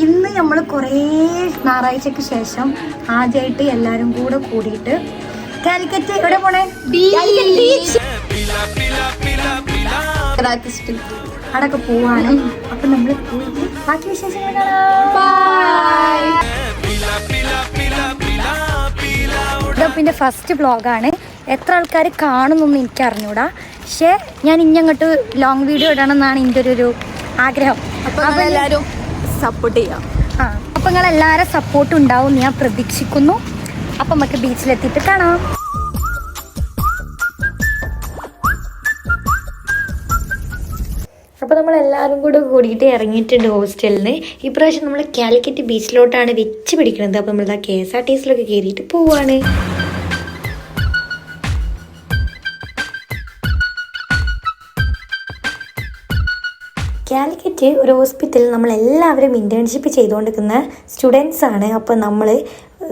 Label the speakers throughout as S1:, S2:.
S1: ഇന്ന് നമ്മൾ കുറേ ഞായറാഴ്ചക്ക് ശേഷം ആദ്യമായിട്ട് എല്ലാരും കൂടെ കൂടിയിട്ട് കാലിക്കറ്റ് എവിടെ പോണേ? അവിടൊക്കെ പോവാണ്. അപ്പൊ നമ്മള് പോയിട്ട് ബാക്കി വിശേഷങ്ങൾ കാണാം. ഫസ്റ്റ് വ്ളോഗാണ്. എത്ര ആൾക്കാർ കാണുന്നൊന്നും എനിക്ക് അറിഞ്ഞൂടാ. പക്ഷെ ഞാൻ ഇങ്ങോട്ട് ലോങ് വീഡിയോ ഇടണമെന്നാണ് എൻ്റെ ഒരു ആഗ്രഹം.
S2: അപ്പൊ എല്ലാവരും സപ്പോർട്ട് ചെയ്യാം.
S1: അപ്പം നിങ്ങളെല്ലാവരും സപ്പോർട്ട് ഉണ്ടാവും ഞാൻ പ്രതീക്ഷിക്കുന്നു. അപ്പം നമുക്ക് ബീച്ചിലെത്തിയിട്ട് കാണാം. അപ്പോൾ നമ്മളെല്ലാവരും കൂടെ കൂടിയിട്ട് ഇറങ്ങിയിട്ടുണ്ട് ഹോസ്റ്റലിൽ നിന്ന്. ഇപ്രാവശ്യം നമ്മൾ കാലിക്കറ്റ് ബീച്ചിലോട്ടാണ് വെച്ച് പിടിക്കുന്നത്. അപ്പോൾ നമ്മൾ KSRTCയിലൊക്കെ കയറിയിട്ട് പോവുകയാണ്. കാലിക്കറ്റ് ഒരു ഹോസ്പിറ്റലിൽ നമ്മളെല്ലാവരും ഇൻറ്റേൺഷിപ്പ് ചെയ്തുകൊണ്ടിരിക്കുന്ന സ്റ്റുഡൻസാണ്. അപ്പോൾ നമ്മൾ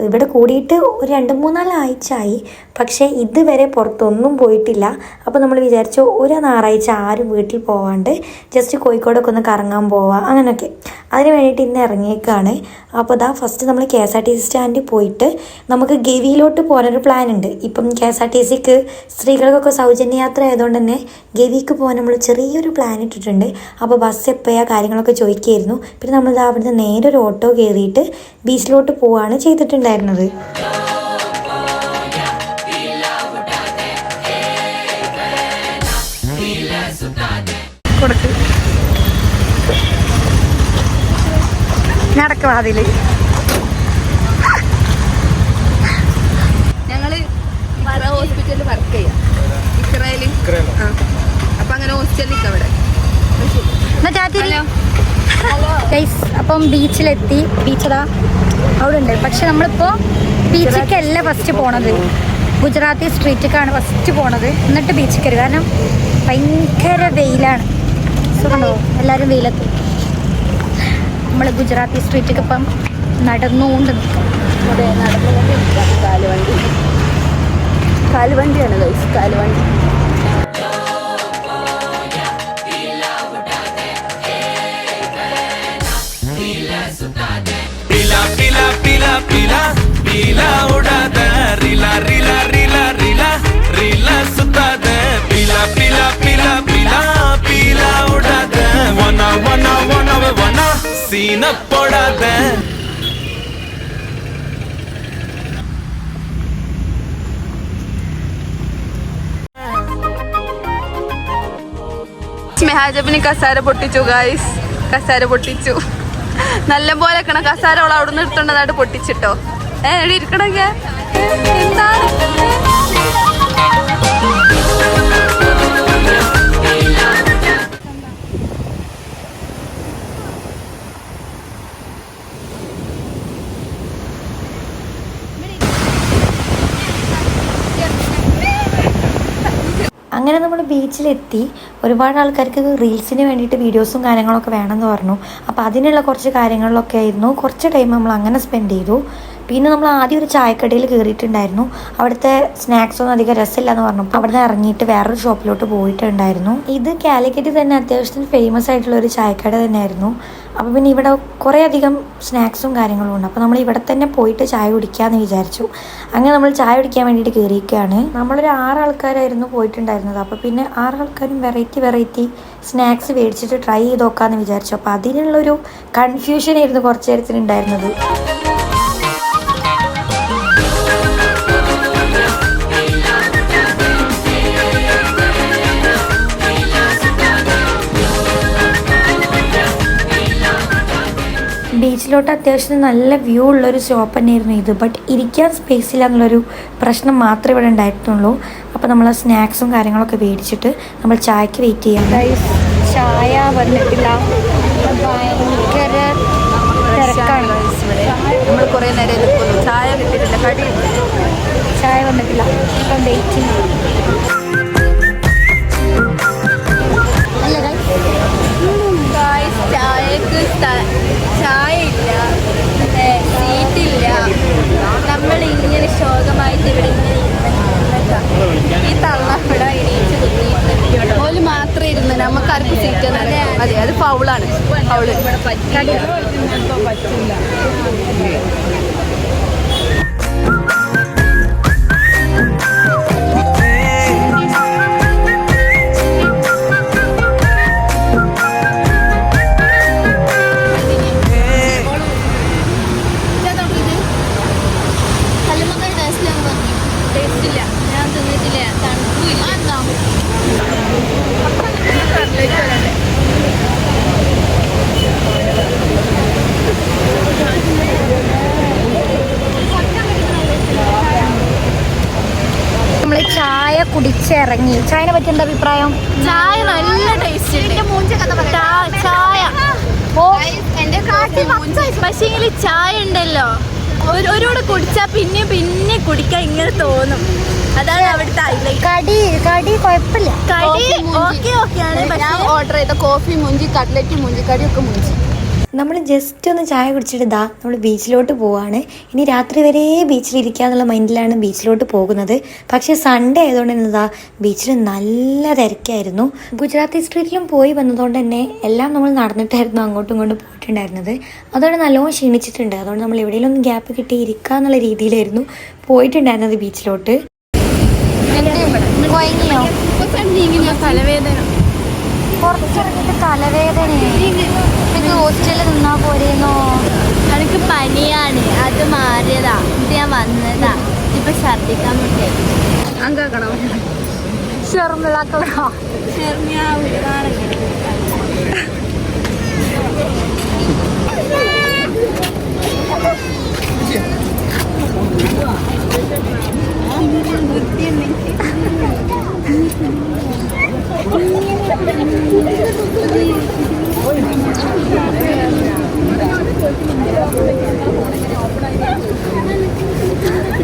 S1: ഇവിടെ കൂടിയിട്ട് ഒരു 2-3 ആഴ്ചയായി. പക്ഷേ ഇതുവരെ പുറത്തൊന്നും പോയിട്ടില്ല. അപ്പോൾ നമ്മൾ വിചാരിച്ചു ഒരു ഞായറാഴ്ച ആരും വീട്ടിൽ പോവാണ്ട് ജസ്റ്റ് കോഴിക്കോടൊക്കെ ഒന്ന് കറങ്ങാൻ പോവാം അങ്ങനെയൊക്കെ. അതിന് വേണ്ടിയിട്ട് ഇന്ന് ഇറങ്ങിയേക്കാണ്. അപ്പോൾ ഫസ്റ്റ് നമ്മൾ KSRTC സ്റ്റാൻഡിൽ പോയിട്ട് നമുക്ക് ഗവിയിലോട്ട് പോകാനൊരു പ്ലാൻ ഉണ്ട്. ഇപ്പം KSRTCക്ക് സ്ത്രീകൾക്കൊക്കെ സൗജന്യ യാത്ര ആയതുകൊണ്ട് തന്നെ ഗവിക്ക് പോകാൻ നമ്മൾ ചെറിയൊരു പ്ലാൻ ഇട്ടിട്ടുണ്ട്. അപ്പോൾ ബസ് എപ്പോഴാ കാര്യങ്ങളൊക്കെ ചോദിക്കുകയായിരുന്നു. പിന്നെ നമ്മൾ അവിടുന്ന് നേരെ ഒരു ഓട്ടോ കയറിയിട്ട് ബീച്ചിലോട്ട് പോവുകയാണ് ചെയ്തിട്ടുണ്ടായിരുന്നത്. നടക്കുവാതില്
S2: ഞങ്ങള് ഹോസ്പിറ്റലിൽ വർക്ക് ചെയ്യാം. ഇസ്രായേലിൽ. അപ്പൊ അങ്ങനെ ഹോസ്റ്റലിൽ അവിടെ.
S1: അപ്പം ബീച്ചിലെത്തി. ബീച്ചതാ അവിടെ ഉണ്ട്. പക്ഷെ നമ്മളിപ്പോൾ ബീച്ചിലേക്കല്ല ഫസ്റ്റ് പോണത്, ഗുജറാത്തി സ്ട്രീറ്റിലേക്കാണ് ഫസ്റ്റ് പോണത്. എന്നിട്ട് ബീച്ചിൽ കയറി. കാരണം ഭയങ്കര വെയിലാണ്. സുഖമുണ്ടോ? എല്ലാവരും വെയിലെത്തി. നമ്മൾ ഗുജറാത്തി സ്ട്രീറ്റിലേക്ക് ഇപ്പം നടന്നുകൊണ്ട് നിൽക്കാം.
S2: അതെ, നടന്നുകൊണ്ട് നിൽക്കാം. കാലുവണ്ടിയാണ് ഗൈസ്, കാലുവണ്ടി.
S3: पीला पीला पीला पीला पीला उड़ा दे रीला रीला रीला रीला रीला सुता दे पीला पीला पीला पीला पीला उड़ा दे वना वना वना वना सीना पड़ा दे.
S2: മെഹാജബിന് കസാര പൊട്ടിച്ചു ഗൈസ്, കസാര പൊട്ടിച്ചു. നല്ല പോലെ കസാര അവൾ അവിടെ നിന്ന് എടുത്തോണ്ടതായിട്ട് പൊട്ടിച്ചിട്ടോ. എവിടെ ഇരിക്കണൊക്കെ എന്താണ്?
S1: അങ്ങനെ നമ്മൾ ബീച്ചിലെത്തി. ഒരുപാട് ആൾക്കാർക്ക് റീൽസിന് വേണ്ടിയിട്ട് വീഡിയോസും കാര്യങ്ങളൊക്കെ വേണമെന്ന് പറഞ്ഞു. അപ്പോൾ അതിനുള്ള കുറച്ച് കാര്യങ്ങളിലൊക്കെ ആയിരുന്നു കുറച്ച് ടൈം നമ്മൾ അങ്ങനെ സ്പെൻഡ് ചെയ്തു. പിന്നെ നമ്മൾ ആദ്യം ഒരു ചായക്കടയിൽ കയറിയിട്ടുണ്ടായിരുന്നു. അവിടുത്തെ സ്നാക്സൊന്നും അധികം രസമില്ല എന്ന് പറഞ്ഞപ്പോൾ അവിടെ നിന്ന് ഇറങ്ങിയിട്ട് വേറൊരു ഷോപ്പിലോട്ട് പോയിട്ടുണ്ടായിരുന്നു. ഇത് കാലിക്കറ്റ് തന്നെ അത്യാവശ്യത്തിന് ഫേമസ് ആയിട്ടുള്ള ഒരു ചായക്കട തന്നെയായിരുന്നു. അപ്പോൾ പിന്നെ ഇവിടെ കുറേ അധികം സ്നാക്സും കാര്യങ്ങളും ഉണ്ട്. അപ്പോൾ നമ്മൾ ഇവിടെ തന്നെ പോയിട്ട് ചായ കുടിക്കാമെന്ന് വിചാരിച്ചു. അങ്ങനെ നമ്മൾ ചായ കുടിക്കാൻ വേണ്ടിയിട്ട് കയറിയിരിക്കുകയാണ്. നമ്മളൊരു 6 ആൾക്കാരായിരുന്നു പോയിട്ടുണ്ടായിരുന്നത്. അപ്പോൾ പിന്നെ 6 ആൾക്കാരും വെറൈറ്റി സ്നാക്സ് മേടിച്ചിട്ട് ട്രൈ ചെയ്ത് നോക്കാമെന്ന് വിചാരിച്ചു. അപ്പോൾ അതിനുള്ളൊരു കൺഫ്യൂഷനായിരുന്നു കുറച്ച് നേരത്തിനുണ്ടായിരുന്നത്. ബീച്ചിലോട്ട് അത്യാവശ്യം നല്ല വ്യൂ ഉള്ളൊരു ഷോപ്പ് തന്നെയായിരുന്നു ഇത്. ബട്ട് ഇരിക്കാൻ സ്പേസ് ഇല്ല എന്നുള്ളൊരു പ്രശ്നം മാത്രമേ ഇവിടെ ഉണ്ടായിട്ടുള്ളൂ. അപ്പോൾ നമ്മൾ സ്നാക്സും കാര്യങ്ങളൊക്കെ മേടിച്ചിട്ട് നമ്മൾ ചായക്ക് വെയിറ്റ് ചെയ്യാം. ചായ വന്നിട്ടില്ല, ഭയങ്കര തിരക്കാണ്.
S2: നമ്മൾ കുറേ നേരം നിൽക്കുന്നു. ചായ കിട്ടിയിട്ടില്ല, കടിയുണ്ട്.
S1: ചായ വന്നിട്ടില്ല, ഇപ്പം വെയിറ്റിംഗ്.
S2: ചായക്ക് ചായ ഇല്ല, സീറ്റില്ല. നമ്മൾ ഇങ്ങനെ ശോകമായിട്ട് ഇവിടെ ഇങ്ങനെ ഈ തള്ള ഇവിടെ എണീച്ച് കുത്തിയിട്ട് ഓല് മാത്രം ഇരുന്ന് നമുക്കാർക്കും സീറ്റ് അതെ അത് ഫൗളാണ് ഫൗള് ടേസ്റ്റില്ല ഞാൻ തിന്നിട്ടില്ല തണുപ്പില്ല
S1: നമ്മള് ചായ കുടിച്ചിറങ്ങി. ചായനെ പറ്റി എന്താ അഭിപ്രായം?
S2: ചായ നല്ല ടേസ്റ്റ് ചായ പക്ഷേ ചായ ഉണ്ടല്ലോ ഒരുകൂടെ കുടിച്ചാൽ പിന്നെ കുടിക്കാൻ ഇങ്ങനെ തോന്നും. അതാണ് അവിടുത്തെ
S1: കടി കുഴപ്പമില്ല.
S2: കടി ഓക്കെയാണ്. പക്ഷേ ഓർഡർ ചെയ്ത കോഫി മുഞ്ചി കട്ട്ലറ്റ് മുഞ്ചി കടിയൊക്കെ മുഞ്ചി.
S1: നമ്മൾ ജസ്റ്റ് ഒന്ന് ചായ കുടിച്ചിട്ട് നമ്മൾ ബീച്ചിലോട്ട് പോവാണ്. ഇനി രാത്രി വരെ ബീച്ചിലിരിക്കുക എന്നുള്ള മൈൻഡിലാണ് ബീച്ചിലോട്ട് പോകുന്നത്. പക്ഷേ സൺഡേ ആയതുകൊണ്ട് തന്നെ ബീച്ചിൽ നല്ല തിരക്കായിരുന്നു. ഗുജറാത്തി സ്ട്രീറ്റിലും പോയി വന്നതുകൊണ്ട് തന്നെ എല്ലാം നമ്മൾ നടന്നിട്ടായിരുന്നു അങ്ങോട്ടും ഇങ്ങോട്ടും പോയിട്ടുണ്ടായിരുന്നത്. അതുകൊണ്ട് നല്ലോണം ക്ഷീണിച്ചിട്ടുണ്ട്. അതുകൊണ്ട് നമ്മൾ എവിടെയെങ്കിലും ഒന്ന് ഗ്യാപ്പ് കിട്ടി ഇരിക്കുക എന്നുള്ള രീതിയിലായിരുന്നു പോയിട്ടുണ്ടായിരുന്നത് ബീച്ചിലോട്ട്.
S2: തലവേദന
S1: പുറത്തിറങ്ങിയിട്ട് തലവേദന ഹോസ്റ്റലിൽ നിന്നാ പോരേന്നോ?
S2: എനിക്ക് പനിയാണ്, അത് മാറിയതാ. ഇത് ഞാൻ വന്നതാ. ഇപ്പൊ ഛർദിക്കാൻ പറ്റിയത് അങ്ങാക്കണോ
S1: ഷെർമിളാക്കണോ?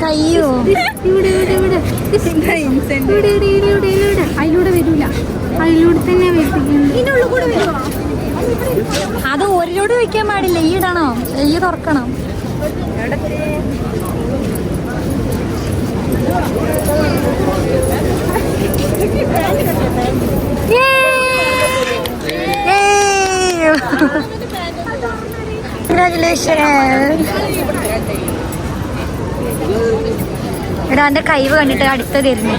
S1: കയ്യോ
S2: അതിലൂടെ വരൂല, അതിലൂടെ തന്നെ വരുള്ളൂ.
S1: അത് ഒരിലോട് വെക്കാൻ പാടില്ല. ഈ ഇടണോ? ഈ തുറക്കണം. കൺഗ്രാജുലേഷൻ. എടാ എന്റെ കൈവ് കണ്ടിട്ട് അടുത്ത തരുന്നു.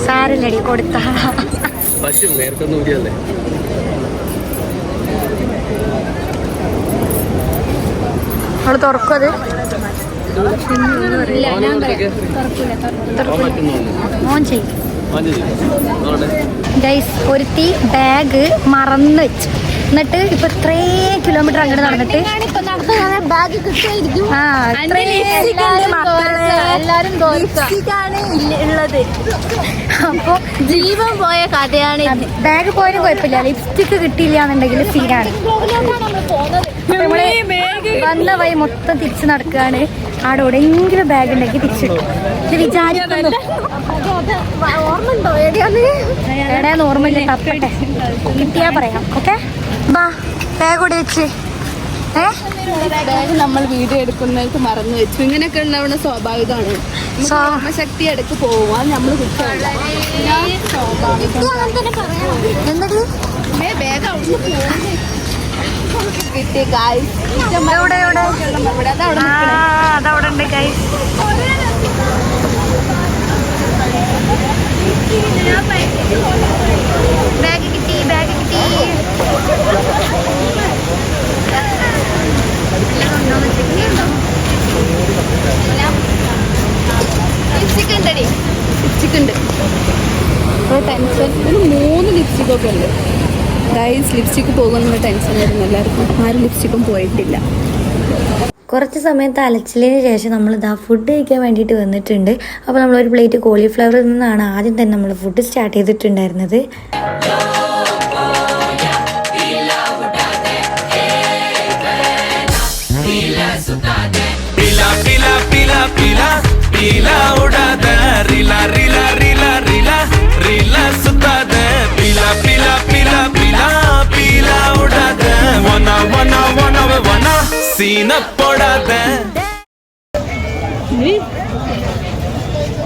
S1: സാരല്ലടി കൊടുത്താ
S4: പറ്റും. നേരത്തെ നൂറ്റിയല്ലേ
S1: അവള് തുറക്കത് ഓൺ ചെയ്യും. ഗൈസ് ഒരുത്തി ബാഗ് മറന്നു വെച്ചു. എന്നിട്ട് ഇപ്പൊ ഇത്രേ കിലോമീറ്റർ അങ്ങോട്ട് നടന്നിട്ട്
S2: ബാഗ് കിട്ടിയായിരിക്കും. എല്ലാരും ഉള്ളത്.
S1: അപ്പൊ
S2: ജീവൻ പോയ കഥയാണ്.
S1: ബാഗ് പോയാലും കുഴപ്പമില്ല, ലിപ്സ്റ്റിക്ക് കിട്ടിയില്ല എന്നുണ്ടെങ്കിൽ സീനാണ്. നമ്മള് വന്ന വഴി മൊത്തം തിരിച്ചു നടക്കുകയാണ്. അവിടെ എവിടെയെങ്കിലും ബാഗ് ഉണ്ടെങ്കിൽ തിരിച്ചിട്ടു. ഇത് വിചാരിക്കുന്നു
S2: ഓർമ്മയുണ്ടോ
S1: എവിടെയാന്ന് ഓർമ്മയില്ല. തപ്പട്ടെ, കിട്ടിയാ പറയാം. ഓക്കെ ബാ ബാഗ് കൂടി വെച്ച്.
S2: ബാഗ് നമ്മൾ വീഡിയോ എടുക്കുന്നതായിട്ട് മറന്നു വെച്ചു. ഇങ്ങനെയൊക്കെ ഉണ്ടാവുന്ന സ്വാഭാവികമാണ്. ശക്തി ഇടയ്ക്ക് പോകും. അത് നമ്മൾ
S1: എന്നിട്ട്
S2: ബാഗ് കിട്ടിയ ഗൈസ്
S1: അതവിടെ ഉണ്ട് ഗൈസ്. ബാഗ് കിട്ടി, ബാഗ് കിട്ടി.
S2: ലിപ്സ്റ്റിക് ഉണ്ടടി, ലിപ്സ്റ്റിക് ഉണ്ട്. ടെൻഷൻ 3 ലിപ്സ്റ്റിക്കൊക്കെ ഉണ്ട് ഗൈസ്. ലിപ്സ്റ്റിക്ക് പോകുന്ന ടെൻഷൻ ആയിരുന്നു എല്ലാവർക്കും. ആരും ലിപ്സ്റ്റിക്കും പോയിട്ടില്ല.
S1: കുറച്ച് സമയത്ത് അലച്ചിലിന് ശേഷം നമ്മൾ ഫുഡ് കഴിക്കാൻ വേണ്ടിയിട്ട് വന്നിട്ടുണ്ട്. അപ്പോൾ നമ്മളൊരു പ്ലേറ്റ് കോളിഫ്ലവറിൽ നിന്നാണ് ആദ്യം തന്നെ നമ്മൾ ഫുഡ് സ്റ്റാർട്ട് ചെയ്തിട്ടുണ്ടായിരുന്നത്.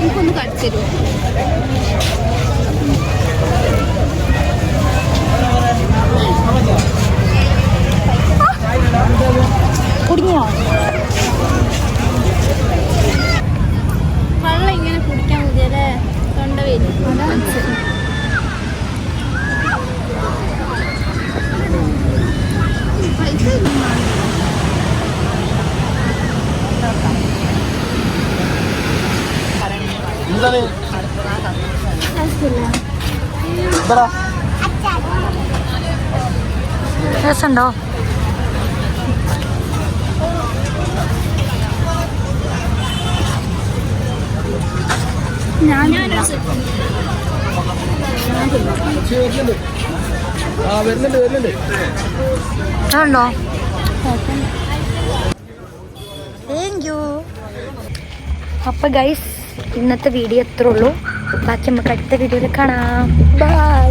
S2: എനിക്കൊന്ന് കടിച്ചു തരുമോ?
S1: കുടുങ്ങിയോ?
S2: വെള്ളം ഇങ്ങനെ കുടിക്കാൻ മതിയല്ലേ, തൊണ്ട വരും. അതാണ് പൈസ
S1: രസമുണ്ടോ?
S4: വരുന്നുണ്ട്
S1: അതുണ്ടോ? Thank you. അപ്പോൾ ഗൈസ്, ഇന്നത്തെ വീഡിയോ എത്ര ഉള്ളൂ. ബാക്കി നമുക്ക് അടുത്ത വീഡിയോയിൽ കാണാം. ബൈ.